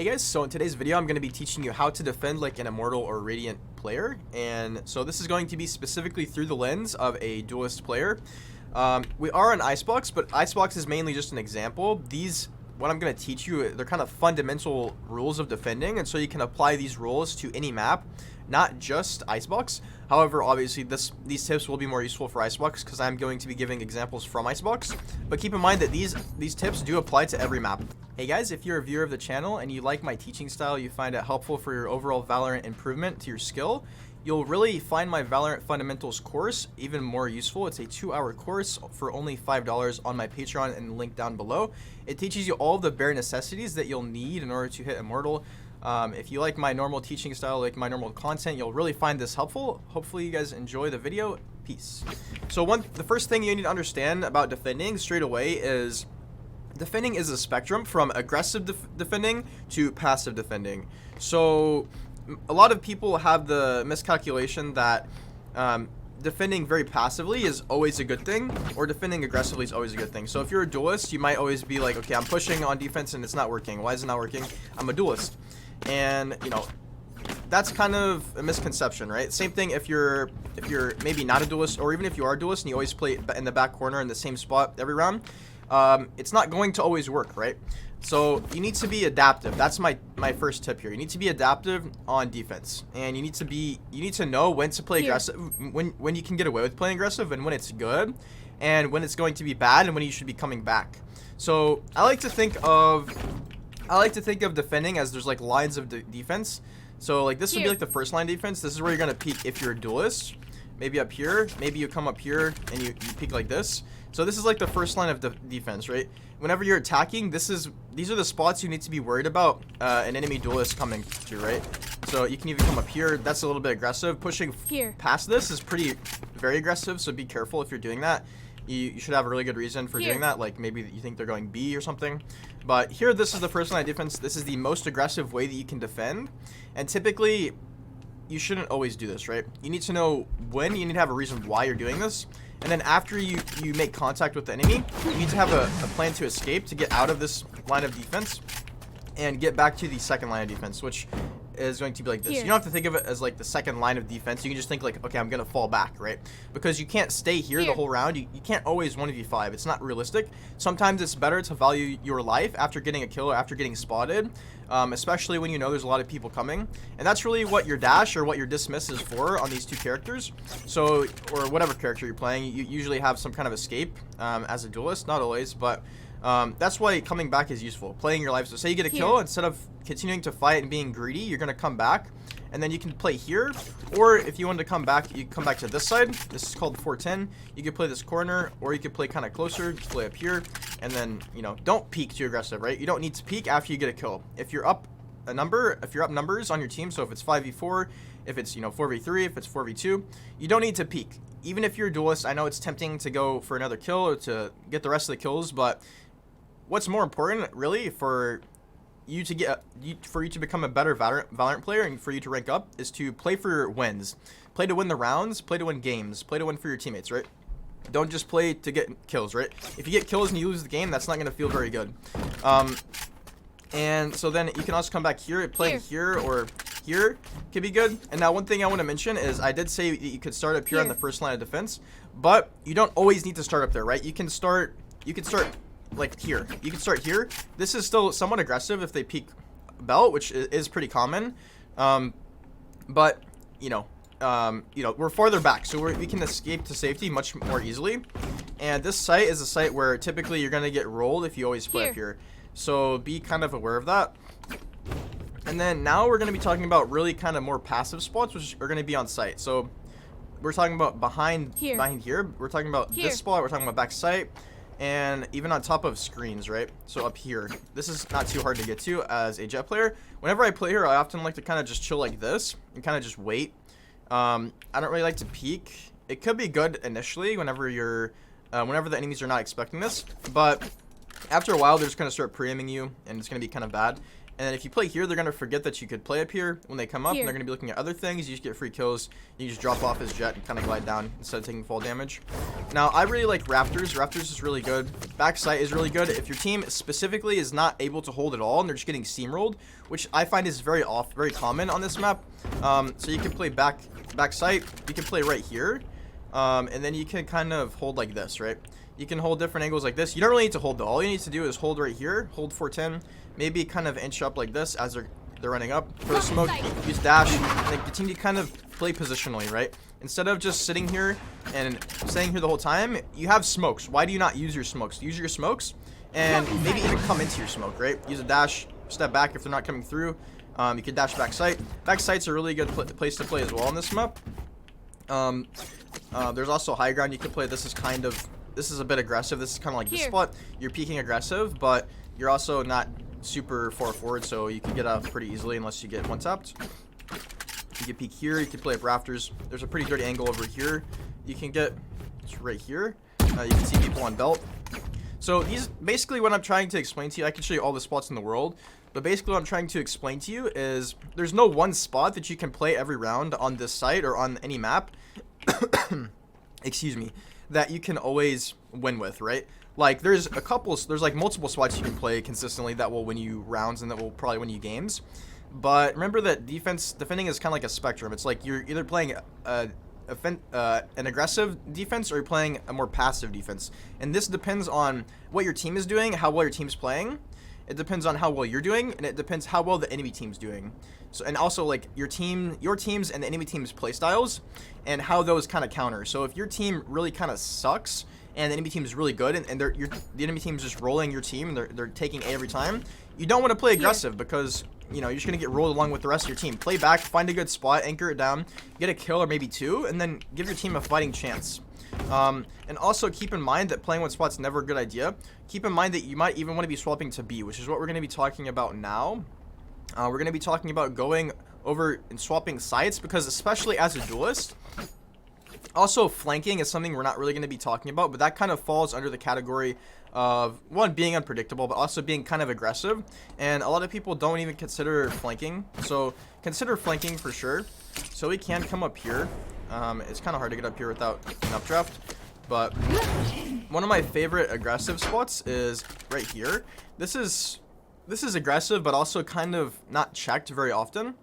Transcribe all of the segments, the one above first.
Hey guys, so in today's video I'm going to be teaching you how to defend like an Immortal or Radiant player, and so this is going to be specifically through the lens of a duelist player. We are on Icebox, but Icebox is mainly just an example. What I'm going to teach you, they're kind of fundamental rules of defending, and so you can apply these rules to any map, not just Icebox. However, obviously these tips will be more useful for Icebox because I'm going to be giving examples from Icebox. But keep in mind that these tips do apply to every map. Hey guys, if you're a viewer of the channel and you like my teaching style, you find it helpful for your overall Valorant improvement to your skill, you'll really find my Valorant Fundamentals course even more useful. It's a 2-hour course for only $5 on my Patreon and link down below. It teaches you all the bare necessities that you'll need in order to hit Immortal. If you like my normal teaching style, like my normal content, you'll really find this helpful. Hopefully you guys enjoy the video. Peace. So the first thing you need to understand about defending straight away is defending is a spectrum from aggressive defending to passive defending. So a lot of people have the miscalculation that defending very passively is always a good thing, or defending aggressively is always a good thing. So if you're a duelist, you might always be like, okay, I'm pushing on defense and it's not working. Why is it not working? I'm a duelist. And you know, that's kind of a misconception, right? Same thing if you're maybe not a duelist, or even if you are a duelist and you always play in the back corner in the same spot every round. It's not going to always work, right? So you need to be adaptive. That's my first tip here. You need to be adaptive on defense, and you need to know when to play aggressive, when you can get away with playing aggressive, and when it's good, and when it's going to be bad, and when you should be coming back. So I like to think of defending as there's like lines of defense. So like this would be like the first line defense. This is where you're gonna peek if you're a duelist. Maybe up here, maybe you come up here and you peek like this. So this is like the first line of defense, right? Whenever you're attacking, these are the spots you need to be worried about an enemy duelist coming to, right? So you can even come up here. That's a little bit aggressive. Pushing past this is very aggressive, so be careful if you're doing that. You should have a really good reason for doing that, like maybe you think they're going B or something. But here, this is the first line of defense. This is the most aggressive way that you can defend, and typically you shouldn't always do this, right? You need to know when, you need to have a reason why you're doing this. And then after you make contact with the enemy, you need to have a plan to escape, to get out of this line of defense and get back to the second line of defense, which is going to be like this. You don't have to think of it as like the second line of defense. You can just think like, okay, I'm gonna fall back, right? Because you can't stay here the whole round. You can't always 1v5. It's not realistic. Sometimes it's better to value your life after getting a kill or after getting spotted, especially when you know there's a lot of people coming. And that's really what your dash or what your dismiss is for on these two characters. So, or whatever character you're playing, you usually have some kind of escape as a duelist. Not always, but that's why coming back is useful. Playing your life. So say you get a kill, instead of continuing to fight and being greedy, you're going to come back, and then you can play here. Or if you want to come back, you come back to this side. This is called 410. You could play this corner, or you could play kind of closer, just play up here. And then, you know, don't peek too aggressive, right? You don't need to peek after you get a kill. If you're up numbers on your team, so if it's 5v4, if it's, you know, 4v3, if it's 4v2, you don't need to peek. Even if you're a duelist, I know it's tempting to go for another kill or to get the rest of the kills, but what's more important, really, for you to become a better Valorant player and for you to rank up is to play for wins. Play to win the rounds, play to win games, play to win for your teammates, right? Don't just play to get kills, right? If you get kills and you lose the game, that's not going to feel very good. And so then you can also come back here. Playing here or here could be good. And now one thing I want to mention is I did say that you could start up here on the first line of defense, but you don't always need to start up there, right? You can start like here. You can start here. This is still somewhat aggressive if they peek belt, which is pretty common. But you know, we're farther back, so we can escape to safety much more easily. And this site is a site where typically you're gonna get rolled if you always play up here. So be kind of aware of that. And then now we're gonna be talking about really kind of more passive spots, which are gonna be on site. So we're talking about behind here. We're talking about this spot. We're talking about back site. And even on top of screens, right? So up here, this is not too hard to get to as a jet player. Whenever I play here, I often like to kind of just chill like this and kind of just wait. I don't really like to peek. It could be good initially whenever the enemies are not expecting this, but after a while, they're just going to start pre-aiming you, and it's going to be kind of bad. And then if you play here, they're going to forget that you could play up here. When they come up, Here. and they're going to be looking at other things. You just get free kills. You just drop off his jet and kind of glide down instead of taking fall damage. Now, I really like Raptors. Raptors is really good. Backside is really good. If your team specifically is not able to hold at all and they're just getting steamrolled, which I find is very common on this map. So you can play backside. You can play right here. And then you can kind of hold like this, right? You can hold different angles like this. You don't really need to hold though. All you need to do is hold right here, hold 410, maybe kind of inch up like this as they're running up. For the smoke, use dash, and continue to kind of play positionally, right? Instead of just sitting here and staying here the whole time, you have smokes. Why do you not use your smokes? Use your smokes and maybe even come into your smoke, right? Use a dash, step back if they're not coming through. You can dash back sight. Back sight's a really good place to play as well on this map. There's also high ground you can play. This is a bit aggressive. This is kind of like this spot. You're peeking aggressive, but you're also not super far forward, so you can get out pretty easily unless you get one tapped. You can peek here. You can play up rafters. There's a pretty dirty angle over here. You can get right here. You can see people on belt. So these basically what I'm trying to explain to you. I can show you all the spots in the world, but basically what I'm trying to explain to you is there's no one spot that you can play every round on this site or on any map. Excuse me. That you can always win with, right? Like there's like multiple spots you can play consistently that will win you rounds and that will probably win you games. But remember that defending is kind of like a spectrum. It's like you're either playing an aggressive defense or you're playing a more passive defense. And this depends on what your team is doing, how well your team's playing. It depends on how well you're doing, and it depends how well the enemy team's doing. So, and also like your teams and the enemy team's play styles and how those kind of counter. So if your team really kind of sucks and the enemy team is really good and the enemy team's just rolling your team and they're taking A every time, you don't want to play aggressive because you're just going to get rolled along with the rest of your team. Play back, find a good spot, anchor it down, get a kill or maybe two, and then give your team a fighting chance. And also keep in mind that playing one spot's never a good idea. Keep in mind that you might even want to be swapping to B, which is what we're going to be talking about now. We're going to be talking about going over and swapping sites because especially as a duelist, also flanking is something we're not really going to be talking about, but that kind of falls under the category of one, being unpredictable, but also being kind of aggressive. And a lot of people don't even consider flanking, so consider flanking for sure. So we can come up here. It's kind of hard to get up here without an updraft, but one of my favorite aggressive spots is right here. This is aggressive, but also kind of not checked very often.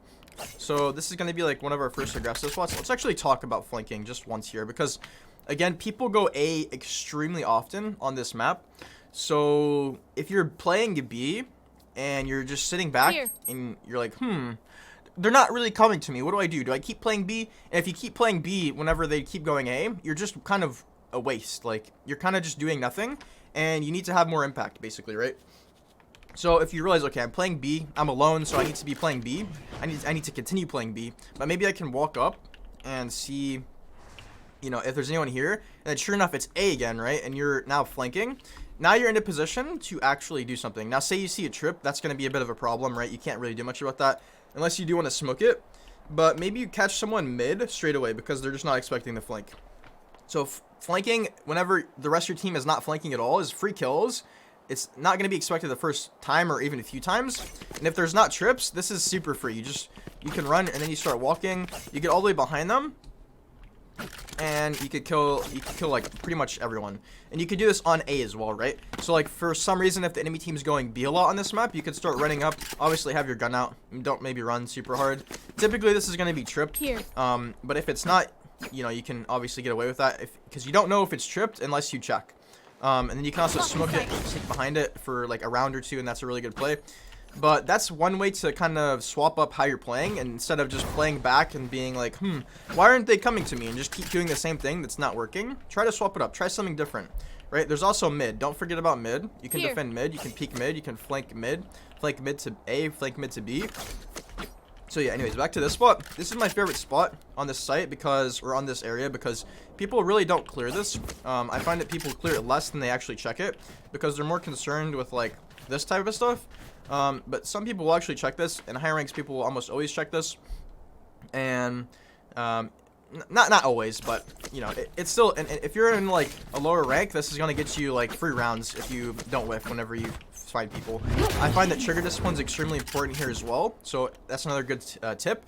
So this is going to be like one of our first aggressive spots. Let's actually talk about flanking just once here because, again, people go A extremely often on this map. So if you're playing B and you're just sitting back and you're like, they're not really coming to me. What do I do? Do I keep playing B? And if you keep playing B whenever they keep going A, you're just kind of a waste. Like, you're kind of just doing nothing, and you need to have more impact, basically, right? So if you realize, okay, I'm playing B, I'm alone, so I need to be playing B. I need to continue playing B, but maybe I can walk up and see, if there's anyone here. And then sure enough, it's A again, right? And you're now flanking. Now you're in a position to actually do something. Now, say you see a trip, that's going to be a bit of a problem, right? You can't really do much about that unless you do want to smoke it. But maybe you catch someone mid straight away because they're just not expecting the flank. So flanking, whenever the rest of your team is not flanking at all, is free kills. It's not going to be expected the first time or even a few times. And if there's not trips, this is super free. You can run and then you start walking. You get all the way behind them. And you could kill like pretty much everyone. And you could do this on A as well, right? So like for some reason, if the enemy team's going B a lot on this map, you could start running up. Obviously have your gun out. Don't maybe run super hard. Typically this is going to be tripped. Here. But if it's not, you can obviously get away with that because you don't know if it's tripped unless you check. And then you can also smoke it, sneak behind it for like a round or two, and that's a really good play. But that's one way to kind of swap up how you're playing, and instead of just playing back and being like, why aren't they coming to me, and just keep doing the same thing that's not working, try to swap it up. Try something different, right? There's also mid. Don't forget about mid. You can defend mid. You can peek mid. You can flank mid to A, flank mid to B. So yeah, anyways, back to this spot. This is my favorite spot on this site or on this area because people really don't clear this. I find that people clear it less than they actually check it because they're more concerned with like this type of stuff. But some people will actually check this, and higher ranks people will almost always check this. And not always, but you know, it's still. And if you're in like a lower rank, this is gonna get you like free rounds if you don't whiff whenever you fight people. I find that trigger discipline is extremely important here as well. So that's another good tip.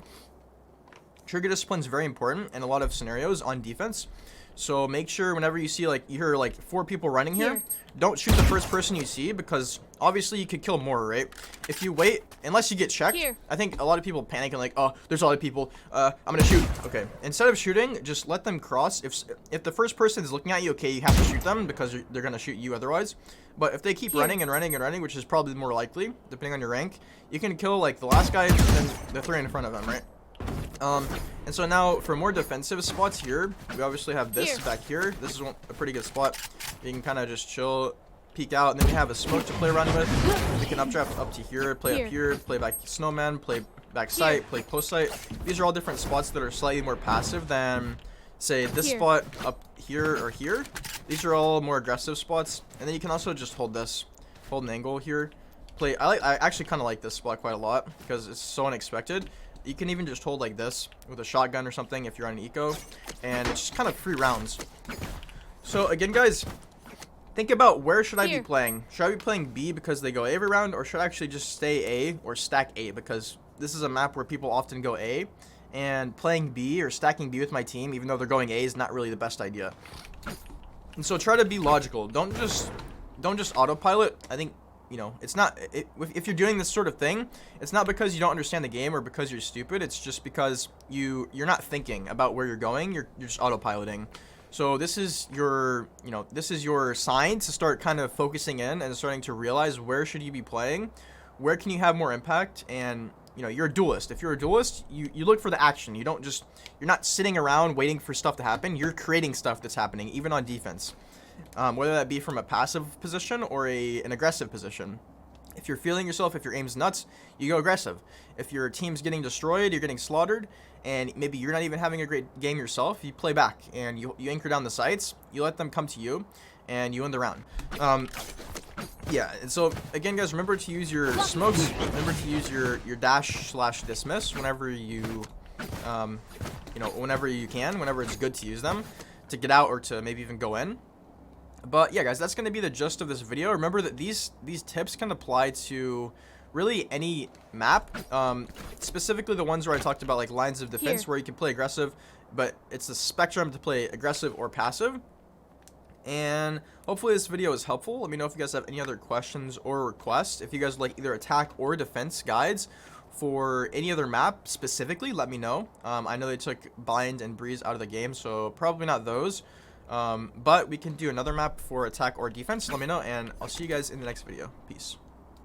Trigger discipline is very important in a lot of scenarios on defense. So make sure whenever you see like you hear like 4 people running here, don't shoot the first person you see, because obviously you could kill more, right? If you wait, unless you get checked, I think a lot of people panic and like, oh, there's a lot of people. I'm gonna shoot. Okay, instead of shooting, just let them cross. If the first person is looking at you, okay, you have to shoot them because they're gonna shoot you otherwise. But if they keep running and running and running, which is probably more likely, depending on your rank, you can kill like the last guy and then the 3 in front of them, right? And so now for more defensive spots here, we obviously have this back here. This is a pretty good spot. You can kind of just chill, peek out, and then we have a smoke to play around with. We can updraft up to here, play up here, play back snowman, play back sight, play post sight. These are all different spots that are slightly more passive than, say, this spot up here or here. These are all more aggressive spots. And then you can also just hold this, hold an angle here. I actually kind of like this spot quite a lot because it's so unexpected. You can even just hold like this with a shotgun or something if you're on an eco, and it's just kind of free rounds. So again, guys, think about where should I be playing. Should I be playing B because they go A every round, or should I actually just stay A or stack A, because this is a map where people often go A, and playing B or stacking B with my team even though they're going A is not really the best idea. And so try to be logical. Don't just autopilot. I think, you know, it's not, if you're doing this sort of thing, it's not because you don't understand the game or because you're stupid. It's just because you're not thinking about where you're going. You're just autopiloting. So this is your, you know, this is your sign to start kind of focusing in and starting to realize where should you be playing, where can you have more impact. And you know, you're a duelist. If you're a duelist, you look for the action. You don't just, you're not sitting around waiting for stuff to happen. You're creating stuff that's happening, even on defense. Whether that be from a passive position or an aggressive position. If you're feeling yourself, if your aim's nuts, you go aggressive. If your team's getting destroyed, you're getting slaughtered, and maybe you're not even having a great game yourself, you play back and you anchor down the sights, you let them come to you, and you win the round. Yeah, and so again, guys, remember to use your smokes, remember to use your dash/dismiss whenever you, you know, whenever you can, whenever it's good to use them to get out or to maybe even go in. But yeah, guys, that's going to be the gist of this video. Remember that these tips can apply to really any map, specifically the ones where I talked about like lines of defense where you can play aggressive, but it's the spectrum to play aggressive or passive. And hopefully this video is helpful. Let me know if you guys have any other questions or requests. If you guys like either attack or defense guides for any other map specifically, let me know. I know they took Bind and Breeze out of the game, so probably not those. But we can do another map for attack or defense. Let me know, and I'll see you guys in the next video. Peace.